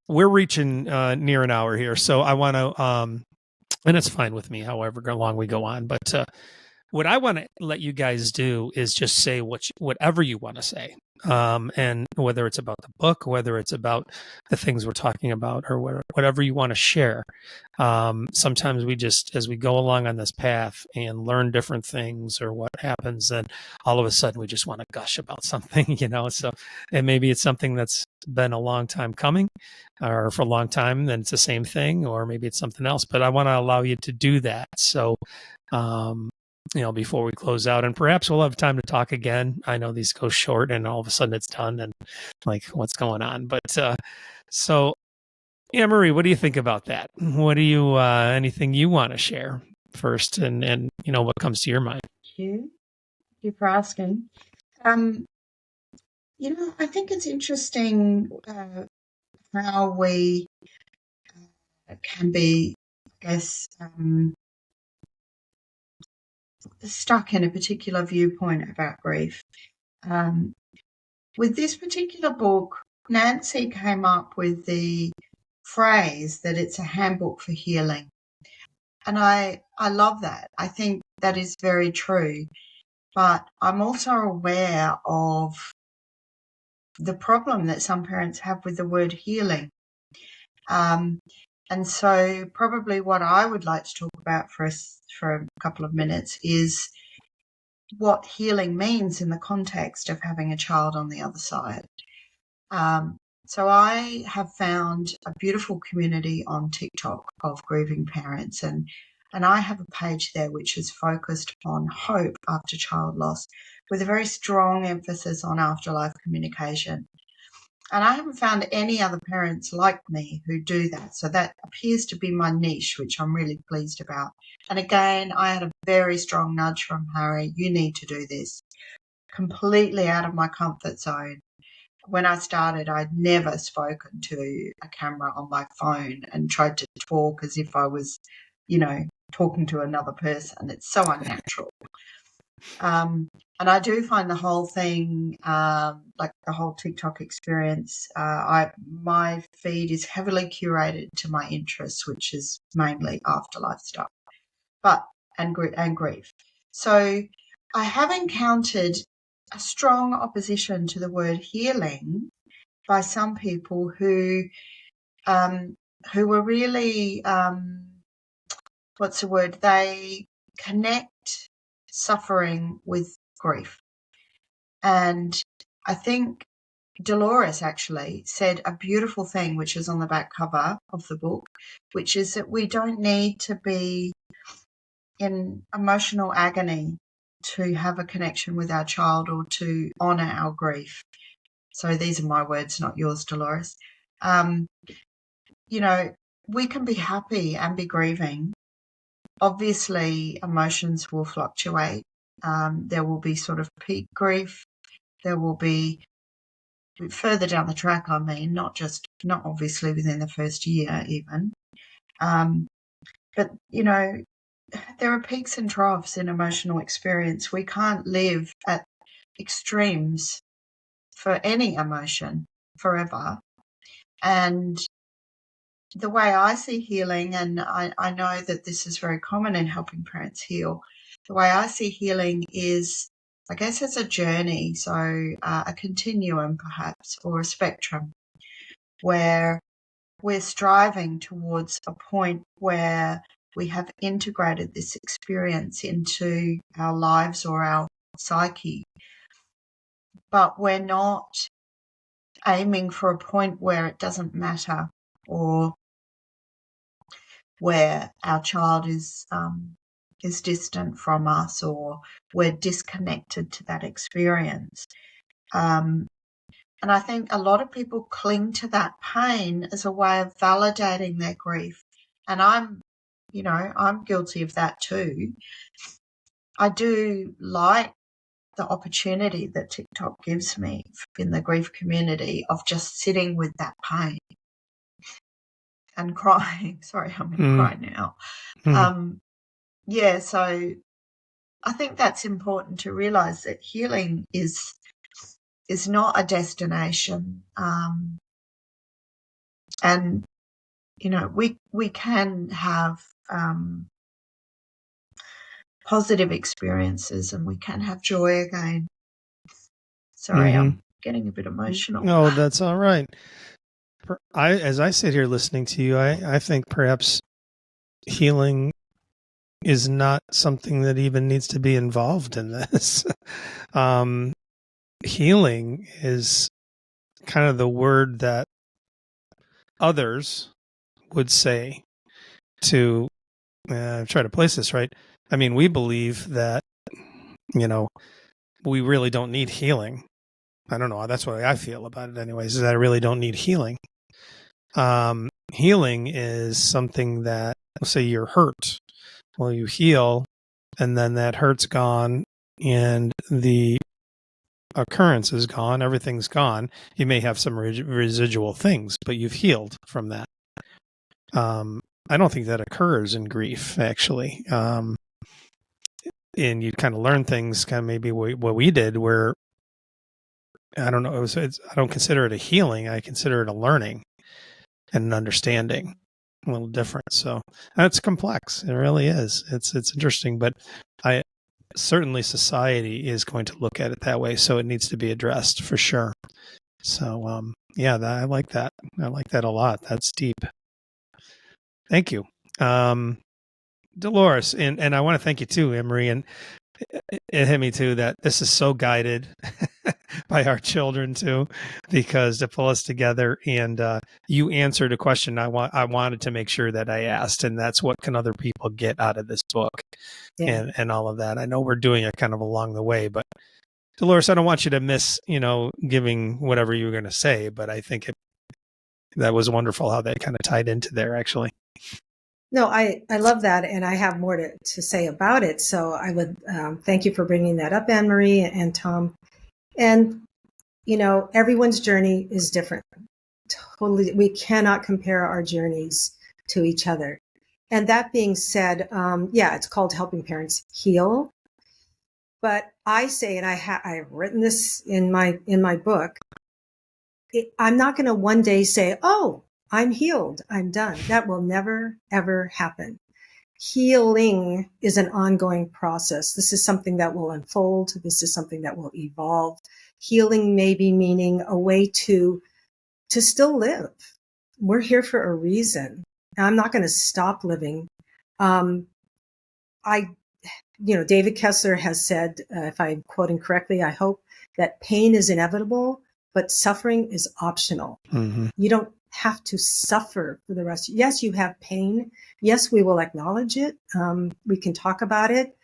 we're reaching, near an hour here. So I want to, and it's fine with me, however long we go on, but, what I want to let you guys do is just say whatever you want to say. And whether it's about the book, whether it's about the things we're talking about, or whatever you want to share. Sometimes we just, as we go along on this path and learn different things or what happens, then all of a sudden we just want to gush about something, so, and maybe it's something that's been a long time coming, or for a long time, then it's the same thing, or maybe it's something else, but I want to allow you to do that. So, before we close out, and perhaps we'll have time to talk again. I know these go short and all of a sudden it's done and like, what's going on? But, so Anne-Marie, what do you think about that? What do you, anything you want to share first, and what comes to your mind? Thank you for asking. I think it's interesting how we can be, I guess, stuck in a particular viewpoint about grief. With this particular book, Nancy came up with the phrase that it's a handbook for healing. I love that. I think that is very true. But I'm also aware of the problem that some parents have with the word healing. And so probably what I would like to talk about for a couple of minutes is what healing means in the context of having a child on the other side. So I have found a beautiful community on TikTok of grieving parents, and I have a page there which is focused on hope after child loss, with a very strong emphasis on afterlife communication. And I haven't found any other parents like me who do that. So that appears to be my niche, which I'm really pleased about. And again, I had a very strong nudge from Harry. You need to do this. Completely out of my comfort zone. When I started, I'd never spoken to a camera on my phone and tried to talk as if I was, talking to another person. It's so unnatural. And I do find the whole thing, like the whole TikTok experience, my feed is heavily curated to my interests, which is mainly afterlife stuff, and grief. So I have encountered a strong opposition to the word healing by some people who were really, they connect suffering with grief. And I think Dolores actually said a beautiful thing, which is on the back cover of the book, which is that we don't need to be in emotional agony to have a connection with our child or to honour our grief. So these are my words, not yours, Dolores. We can be happy and be grieving. Obviously, emotions will fluctuate. There will be sort of peak grief. There will be further down the track, not obviously within the first year even. But, there are peaks and troughs in emotional experience. We can't live at extremes for any emotion forever. And the way I see healing, and I know that this is very common in helping parents heal, the way I see healing is, I guess, it's a journey, so a continuum perhaps, or a spectrum, where we're striving towards a point where we have integrated this experience into our lives or our psyche, but we're not aiming for a point where it doesn't matter, or where our child is distant from us, or we're disconnected to that experience. And I think a lot of people cling to that pain as a way of validating their grief. And I'm guilty of that too. I do like the opportunity that TikTok gives me in the grief community of just sitting with that pain and crying. Sorry, I'm going to cry now. So I think that's important to realize, that healing is not a destination. And, we can have positive experiences, and we can have joy again. Sorry, I'm getting a bit emotional. No, that's all right. As I sit here listening to you, I think perhaps healing is not something that even needs to be involved in this. Healing is kind of the word that others would say to try to place this right. I mean, we believe that, we really don't need healing. I don't know. That's what I feel about it anyways, is that I really don't need healing. Healing is something that, let's say you're hurt. Well, you heal, and then that hurt's gone, and the occurrence is gone. Everything's gone. You may have some residual things, but you've healed from that. I don't think that occurs in grief, actually. And you kind of learn things, kind of maybe what we did, where I don't know. I don't consider it a healing. I consider it a learning and an understanding. a little different. So that's complex. It really is. It's interesting, but I certainly society is going to look at it that way. So it needs to be addressed for sure. So yeah, I like that. I like that a lot. That's deep. Thank you. Dolores, and I want to thank you too, Anne-Marie, and it hit me too that this is so guided by our children too, because to pull us together, and you answered a question I wanted to make sure that I asked, and that's what can other people get out of this book, and all of that. I know we're doing it kind of along the way, but Dolores, I don't want you to miss, giving whatever you were going to say, but I think that was wonderful how that kind of tied into there actually. No, I love that, and I have more to say about it. So I would thank you for bringing that up, Anne-Marie and Tom. And, everyone's journey is different. Totally, we cannot compare our journeys to each other. And that being said, it's called Helping Parents Heal. But I say, and I've written this in my book, I'm not going to one day say, oh, I'm healed, I'm done. That will never, ever happen. Healing is an ongoing process. This is something that will unfold. This is something that will evolve. Healing may be meaning a way to still live. We're here for a reason. I'm not going to stop living. David Kessler has said, if I'm quoting correctly, I hope, that pain is inevitable, but suffering is optional. Mm-hmm. You don't have to suffer for the rest. Yes, you have pain. Yes, we will acknowledge it. We can talk about it.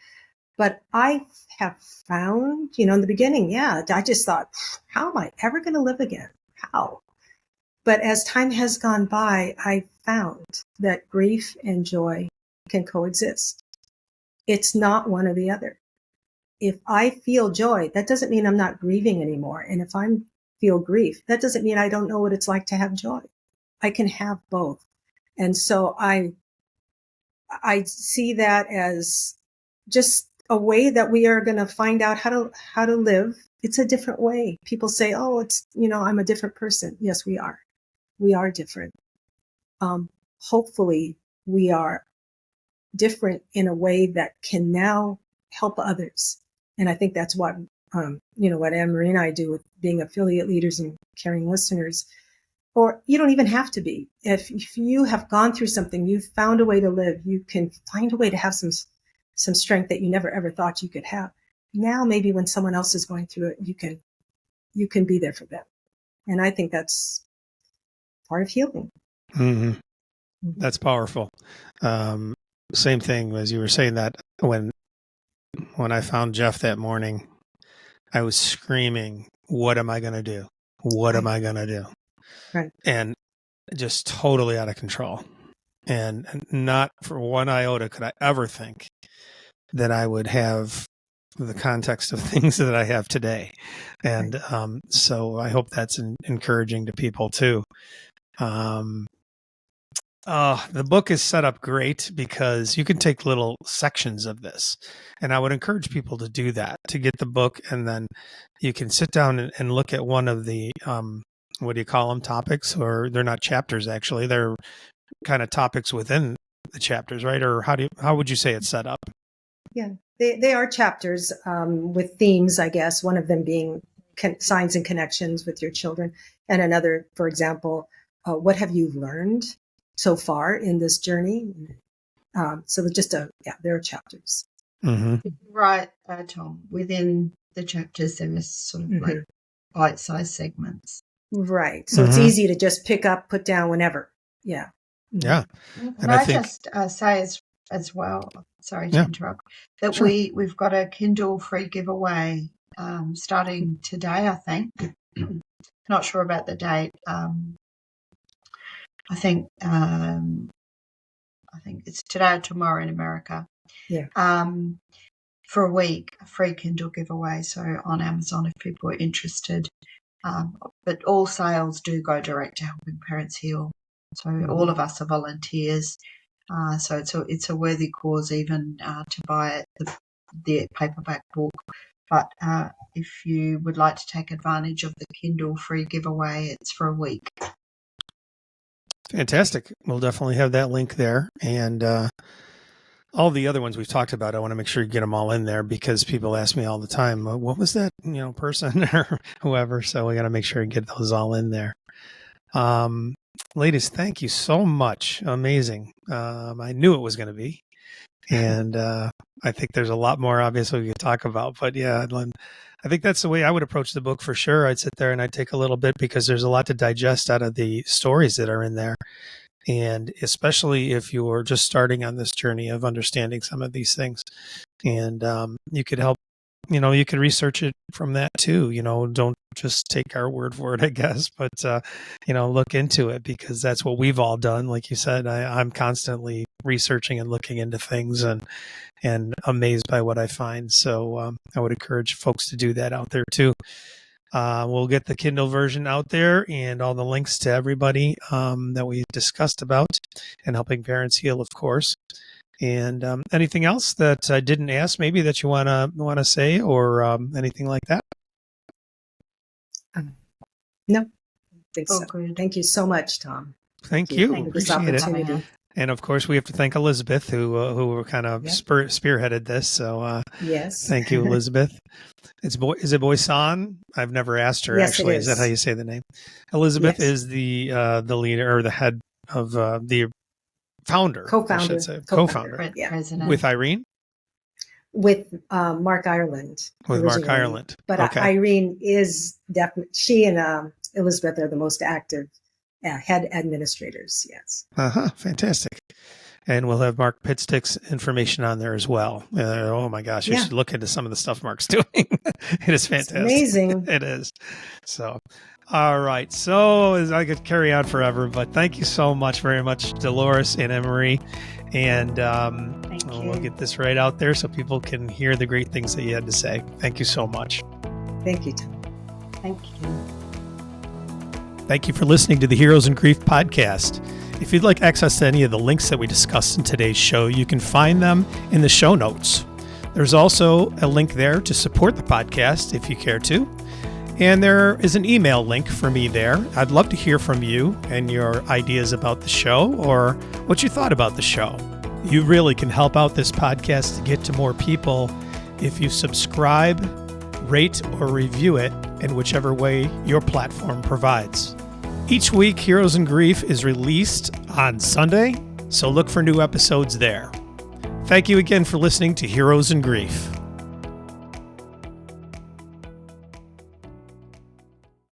But I have found, in the beginning, I just thought, how am I ever going to live again? How? But as time has gone by, I found that grief and joy can coexist. It's not one or the other. If I feel joy, that doesn't mean I'm not grieving anymore. And if I feel grief, that doesn't mean I don't know what it's like to have joy. I can have both. And so I see that as just a way that we are going to find out how to live. It's a different way. People say, oh, it's, I'm a different person. Yes, we are. We are different. Hopefully we are different in a way that can now help others. And I think that's what, what Anne-Marie and I do with being affiliate leaders and caring listeners. Or you don't even have to be. If you have gone through something, you've found a way to live, you can find a way to have some strength that you never ever thought you could have. Now, maybe when someone else is going through it, you can be there for them. And I think that's part of healing. Mm-hmm. That's powerful. Same thing as you were saying that when I found Jeff that morning, I was screaming, what am I going to do? What am I going to do? Right. And just totally out of control. And not for one iota could I ever think that I would have the context of things that I have today. And so I hope that's encouraging to people too. The book is set up great because you can take little sections of this. And I would encourage people to do that, to get the book, and then you can sit down and look at one of the, what do you call them, topics? Or they're not chapters, actually. They're kind of topics within the chapters, right? Or how would you say it's set up? Yeah, they are chapters with themes, I guess, one of them being signs and connections with your children. And another, for example, what have you learned so far in this journey? So there are chapters. Mm-hmm. Right, Tom. Within the chapters, there is sort of like bite-sized segments. Right. So it's easy to just pick up, put down whenever. Yeah. Yeah. And I think, just say as well, sorry to interrupt, that sure. We've got a Kindle free giveaway starting today, I think. Not sure about the date. I think it's today or tomorrow in America. Yeah. For a week, a free Kindle giveaway. So on Amazon, if people are interested. But all sales do go direct to Helping Parents Heal. So all of us are volunteers. So it's a worthy cause even to buy the paperback book. But if you would like to take advantage of the Kindle free giveaway, it's for a week. Fantastic. We'll definitely have that link there. And all the other ones we've talked about, I want to make sure you get them all in there because people ask me all the time, what was that, person or whoever. So we got to make sure and get those all in there. Ladies, thank you so much. Amazing. I knew it was going to be. And I think there's a lot more, obviously, we could talk about. But yeah, I think that's the way I would approach the book for sure. I'd sit there and I'd take a little bit because there's a lot to digest out of the stories that are in there. And especially if you're just starting on this journey of understanding some of these things. And you could help, you could research it from that too. Don't just take our word for it, I guess, but, look into it because that's what we've all done. Like you said, I'm constantly researching and looking into things and amazed by what I find. So I would encourage folks to do that out there too. We'll get the Kindle version out there and all the links to everybody that we discussed about and Helping Parents Heal, of course. And anything else that I didn't ask, maybe that you want to say or anything like that? No, I think so. Good. Thank you so much, Tom. Thank you. for this Appreciate it. opportunity. And of course, we have to thank Elizabeth, who kind of spearheaded this. So Yes. thank you, Elizabeth. Is it Boysan? I've never asked her. Yes, Actually, it is that is. how you say the name? Elizabeth Yes. is the leader or the head of the founder, Co-founder. I should say, Co-founder. co-founder Yeah. President. with Irene. With Mark Ireland. With Mark originally. Ireland. But Okay. Irene is definitely, she and Elizabeth are the most active head administrators. Yes. Fantastic. And we'll have Mark Pitstick's information on there as well. Oh my gosh, you should look into some of the stuff Mark's doing. It is fantastic. It's amazing. It is. So, all right. So I could carry on forever, but thank you so much, very much, Dolores and Anne-Marie. And Thank you. we'll get this right out there so people can hear the great things that you had to say. Thank you so much. Thank you, Tom. Thank you. Thank you for listening to the Heroes in Grief podcast. If you'd like access to any of the links that we discussed in today's show, you can find them in the show notes. There's also a link there to support the podcast if you care to. And there is an email link for me there. I'd love to hear from you and your ideas about the show or what you thought about the show. You really can help out this podcast to get to more people if you subscribe, rate, or review it in whichever way your platform provides. Each week, Heroes in Grief is released on Sunday, so look for new episodes there. Thank you again for listening to Heroes in Grief.